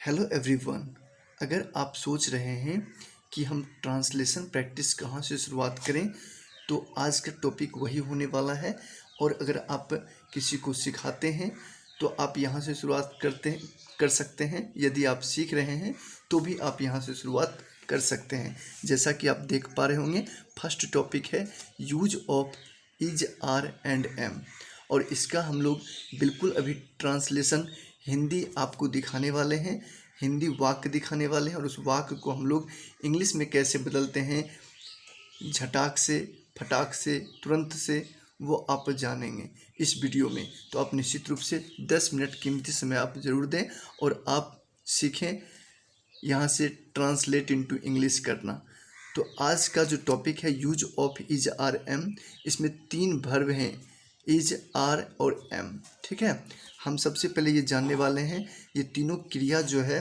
Hello everyone. अगर आप सोच रहे हैं कि हम ट्रांसलेशन प्रैक्टिस कहाँ से शुरुआत करें, तो आज का टॉपिक वही होने वाला है। और अगर आप किसी को सिखाते हैं तो आप यहाँ से शुरुआत कर सकते हैं। यदि आप सीख रहे हैं तो भी आप यहाँ से शुरुआत कर सकते हैं। जैसा कि आप देख पा रहे होंगे, फर्स्ट टॉपिक है use of is, are and am. और इसका हम लोग बिल्कुल अभी ट्रांसलेशन हिंदी आपको दिखाने वाले हैं, हिंदी वाक्य दिखाने वाले हैं। और उस वाक्य को हम लोग इंग्लिश में कैसे बदलते हैं, झटाक से, फटाक से, तुरंत से, वो आप जानेंगे इस वीडियो में। तो आप निश्चित रूप से 10 मिनट कीमती समय आप ज़रूर दें और आप सीखें यहाँ से ट्रांसलेट इनटू इंग्लिश करना। तो आज का जो टॉपिक है use of is, are, am, इसमें 3 वर्ब हैं, इज, आर और एम। ठीक है, हम सबसे पहले ये जानने वाले हैं ये तीनों क्रिया जो है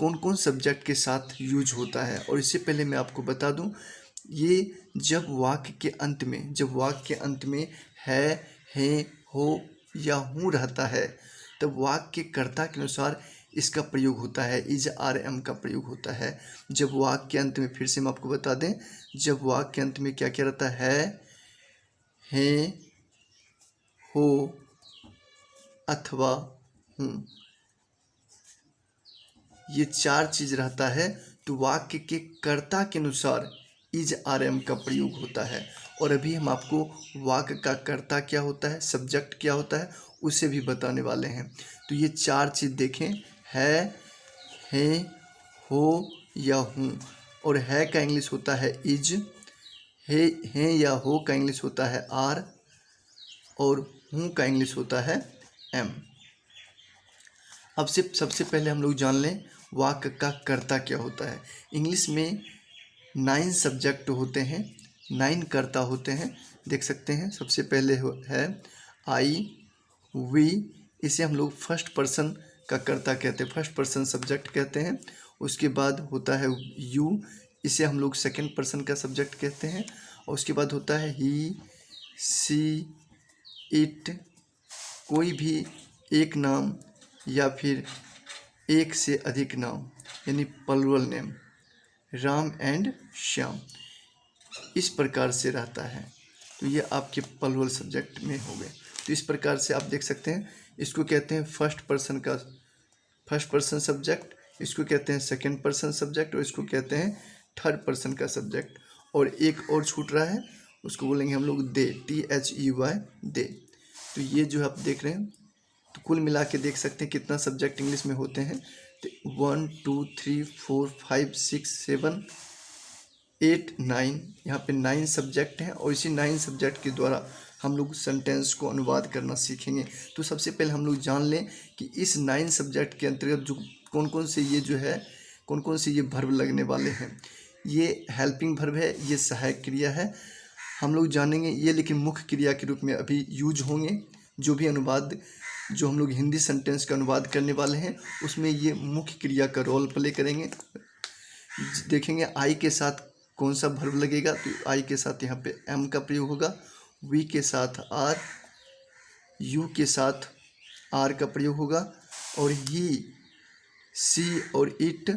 कौन कौन सब्जेक्ट के साथ यूज होता है। और इससे पहले मैं आपको बता दूं, ये जब वाक्य के अंत में है, हो या हूँ रहता है, तब वाक्य के कर्ता के अनुसार इसका प्रयोग होता है, इज, आर, एम का प्रयोग होता है। जब वाक्य के अंत में, फिर से हम आपको बता दें, जब वाक्य के अंत में क्या क्या रहता है, हो अथवा हूँ, ये 4 चीज़ रहता है, तो वाक्य के कर्ता के अनुसार इज, आर, एम का प्रयोग होता है। और अभी हम आपको वाक्य का कर्ता क्या होता है, सब्जेक्ट क्या होता है, उसे भी बताने वाले हैं। तो ये 4 चीज़ देखें, है, हो या हूँ। और है का इंग्लिश होता है इज, है या हो का इंग्लिश होता है आर, और हूँ का इंग्लिश होता है एम। अब सबसे पहले हम लोग जान लें वाक्य का कर्ता क्या होता है। इंग्लिश में 9 सब्जेक्ट होते हैं, 9 कर्ता होते हैं, देख सकते हैं। सबसे पहले है आई, वी, इसे हम लोग फर्स्ट पर्सन का कर्ता कहते हैं, फर्स्ट पर्सन सब्जेक्ट कहते हैं। उसके बाद होता है यू, इसे हम लोग सेकंड पर्सन का सब्जेक्ट कहते हैं। और उसके बाद होता है ही, सी, इट, कोई भी एक नाम या फिर एक से अधिक नाम, यानी plural name, Ram and Shyam, इस प्रकार से रहता है। तो ये आपके प्लुरल सब्जेक्ट में हो गए। तो इस प्रकार से आप देख सकते हैं, इसको कहते हैं फर्स्ट पर्सन सब्जेक्ट, इसको कहते हैं सेकंड पर्सन सब्जेक्ट, और इसको कहते हैं थर्ड पर्सन का सब्जेक्ट। और एक और छूट रहा है, उसको बोलेंगे हम लोग दे, THEY, दे। तो ये जो आप देख रहे हैं, तो कुल मिला के देख सकते हैं कितना सब्जेक्ट इंग्लिश में होते हैं। तो 1 2 3 4 5 6 7 8 9, यहाँ पे 9 सब्जेक्ट हैं। और इसी 9 सब्जेक्ट के द्वारा हम लोग सेंटेंस को अनुवाद करना सीखेंगे। तो सबसे पहले हम लोग जान लें कि इस 9 सब्जेक्ट के अंतर्गत जो कौन कौन से ये वर्ब लगने वाले हैं। ये हेल्पिंग वर्ब है, ये सहायक क्रिया है, हम लोग जानेंगे ये, लेकिन मुख्य क्रिया के रूप में अभी यूज होंगे। जो हम लोग हिंदी सेंटेंस का अनुवाद करने वाले हैं, उसमें ये मुख्य क्रिया का रोल प्ले करेंगे। देखेंगे आई के साथ कौन सा वर्ब लगेगा, तो आई के साथ यहाँ पे एम का प्रयोग होगा, वी के साथ आर, यू के साथ आर का प्रयोग होगा, और ही, सी और इट,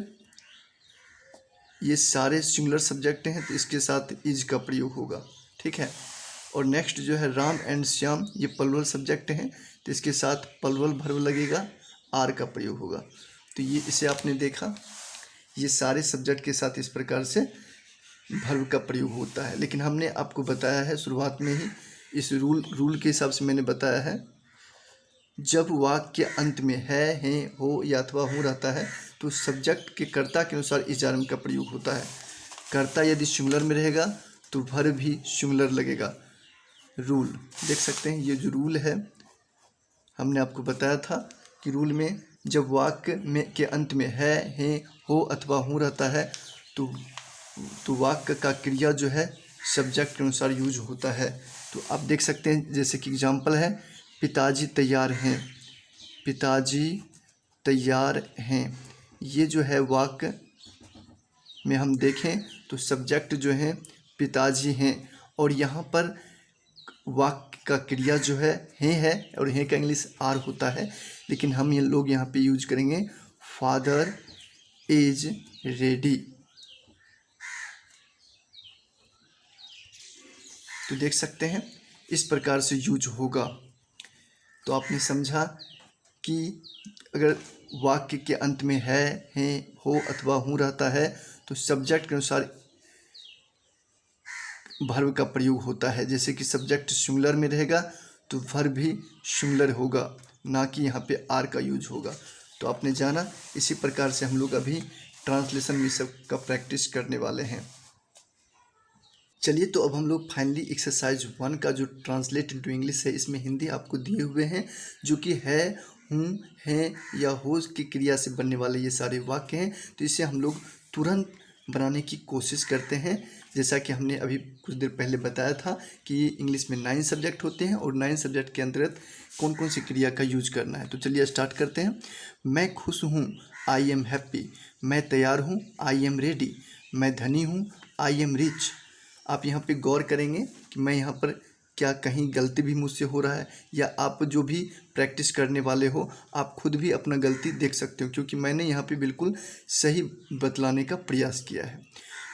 ये सारे सिंगुलर सब्जेक्ट हैं, तो इसके साथ इज का प्रयोग होगा। ठीक है। और नेक्स्ट जो है राम एंड श्याम, ये प्लुरल सब्जेक्ट हैं, तो इसके साथ प्लुरल वर्ब लगेगा, आर का प्रयोग होगा। तो ये इसे आपने देखा, ये सारे सब्जेक्ट के साथ इस प्रकार से वर्ब का प्रयोग होता है। लेकिन हमने आपको बताया है शुरुआत में ही, इस रूल के हिसाब से मैंने बताया है, जब वाक्य के अंत में है, हो या अथवा हूँ रहता है, तो सब्जेक्ट के कर्ता के अनुसार इज, आर, एम का प्रयोग होता है। कर्ता यदि सिंगुलर में रहेगा तो वर्ब भी सिंगुलर लगेगा। रूल देख सकते हैं, ये जो रूल है हमने आपको बताया था कि रूल में जब वाक्य में के अंत में है, हो अथवा हूँ रहता है, तो वाक्य का क्रिया जो है सब्जेक्ट के अनुसार यूज होता है। तो आप देख सकते हैं, जैसे कि एग्जाम्पल है, पिताजी तैयार हैं, पिताजी तैयार हैं, ये जो है वाक्य में हम देखें तो सब्जेक्ट जो है पिताजी हैं, और यहाँ पर वाक्य का क्रिया जो है और हैं का इंग्लिश आर होता है। लेकिन हम ये लोग यहाँ पे यूज करेंगे फादर इज रेडी। तो देख सकते हैं इस प्रकार से यूज होगा। तो आपने समझा कि अगर वाक्य के अंत में है, हो अथवा हूँ रहता है तो सब्जेक्ट के अनुसार वर्ब का प्रयोग होता है। जैसे कि सब्जेक्ट सिंगुलर में रहेगा तो वर्ब भी सिंगुलर होगा, ना कि यहाँ पे आर का यूज होगा। तो आपने जाना, इसी प्रकार से हम लोग अभी ट्रांसलेशन में सब का प्रैक्टिस करने वाले हैं। चलिए, तो अब हम लोग फाइनली एक्सरसाइज 1 का जो ट्रांसलेट इनटू इंग्लिश है, इसमें हिंदी आपको दिए हुए हैं, जो कि है, हूँ, हैं या हो की क्रिया से बनने वाले ये सारे वाक्य हैं। तो इसे हम लोग तुरंत बनाने की कोशिश करते हैं। जैसा कि हमने अभी कुछ देर पहले बताया था कि इंग्लिश में 9 सब्जेक्ट होते हैं और 9 सब्जेक्ट के अंतर्गत कौन कौन सी क्रिया का यूज करना है। तो चलिए स्टार्ट करते हैं। मैं खुश हूँ, आई एम हैप्पी। मैं तैयार हूँ, आई एम रेडी। मैं धनी हूँ, आई एम रिच। आप यहाँ पे गौर करेंगे कि मैं यहाँ पर क्या कहीं गलती भी मुझसे हो रहा है, या आप जो भी प्रैक्टिस करने वाले हो आप खुद भी अपना गलती देख सकते हो, क्योंकि मैंने यहाँ पे बिल्कुल सही बतलाने का प्रयास किया है।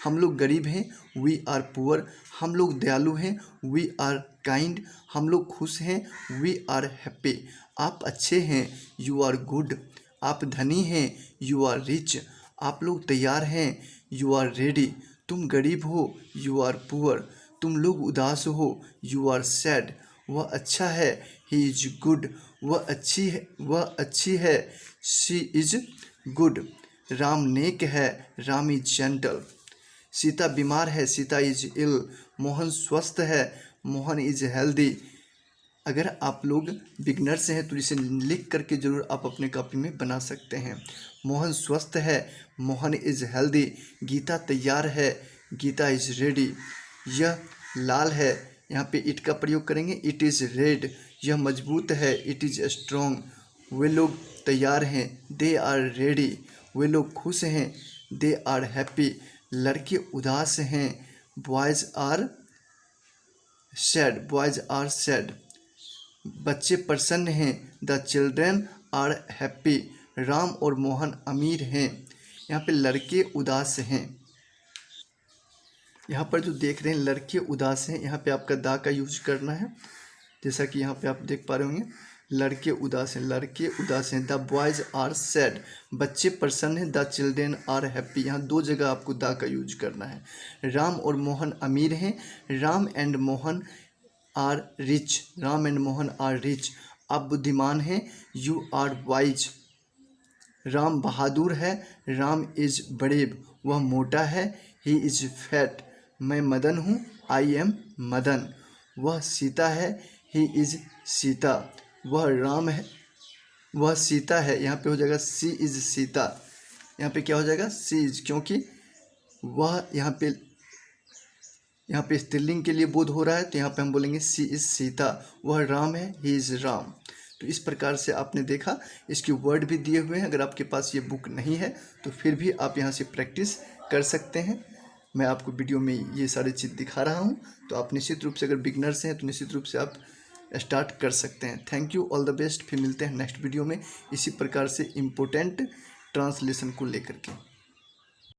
हम लोग गरीब हैं, वी आर पुअर। हम लोग दयालु हैं, वी आर काइंड। हम लोग खुश हैं, वी आर हैप्पी। आप अच्छे हैं, यू आर गुड। आप धनी हैं, यू आर रिच। आप लोग तैयार हैं, यू आर रेडी। तुम गरीब हो, यू आर पुअर। तुम लोग उदास हो, यू आर सैड। वह अच्छा है, ही इज गुड। वह अच्छी है, शी इज गुड। राम नेक है, राम इज जेंटल। सीता बीमार है, सीता इज इल। मोहन स्वस्थ है, मोहन इज हेल्दी। अगर आप लोग बिगनर्स हैं तो इसे लिख करके ज़रूर आप अपने कॉपी में बना सकते हैं। मोहन स्वस्थ है, मोहन इज़ हेल्दी। गीता तैयार है, गीता इज़ रेडी। यह लाल है, यहाँ पे इट का प्रयोग करेंगे, इट इज़ रेड। यह मजबूत है, इट इज़ स्ट्रॉन्ग। वे लोग तैयार हैं, दे आर रेडी। वे लोग खुश हैं, दे आर हैप्पी। लड़के उदास हैं, boys are sad, boys are sad. बच्चे प्रसन्न हैं, the children are happy. Ram और मोहन अमीर हैं। यहाँ पे लड़के उदास हैं। यहाँ पर जो देख रहे हैं लड़के उदास हैं, यहाँ पे आपका दा का यूज करना है। जैसा कि यहाँ पे आप देख पा रहे होंगे, लड़के उदास हैं, लड़के उदास हैं। द बॉयज़ आर सैड, बच्चे प्रसन्न हैं। द चिल्ड्रेन आर हैप्पी, यहाँ 2 जगह आपको दा का यूज करना है। राम और मोहन अमीर हैं, Ram and Mohan are rich, Ram and Mohan are rich. आप बुद्धिमान हैं, यू आर वाइज। राम बहादुर है, राम इज ब्रेव। वह मोटा है, ही इज फैट। मैं मदन हूँ, आई एम मदन। वह सीता है, ही इज सीता। वह राम है, वह सीता है। यहाँ पे हो जाएगा सी इज सीता। यहाँ पे क्या हो जाएगा, सी इज, क्योंकि वह यहाँ पे स्त्रीलिंग के लिए बोध हो रहा है, तो यहाँ पे हम बोलेंगे सी इज सीता। वह राम है, ही इज राम। तो इस प्रकार से आपने देखा, इसके वर्ड भी दिए हुए हैं। अगर आपके पास ये बुक नहीं है तो फिर भी आप यहाँ से प्रैक्टिस कर सकते हैं। मैं आपको वीडियो में ये सारी चीज़ दिखा रहा हूँ, तो आप निश्चित रूप से, अगर बिगनर्स हैं तो निश्चित रूप से आप स्टार्ट कर सकते हैं। Thank you, all the best. फिर मिलते हैं नेक्स्ट वीडियो में इसी प्रकार से इम्पोर्टेंट ट्रांसलेशन को लेकर के।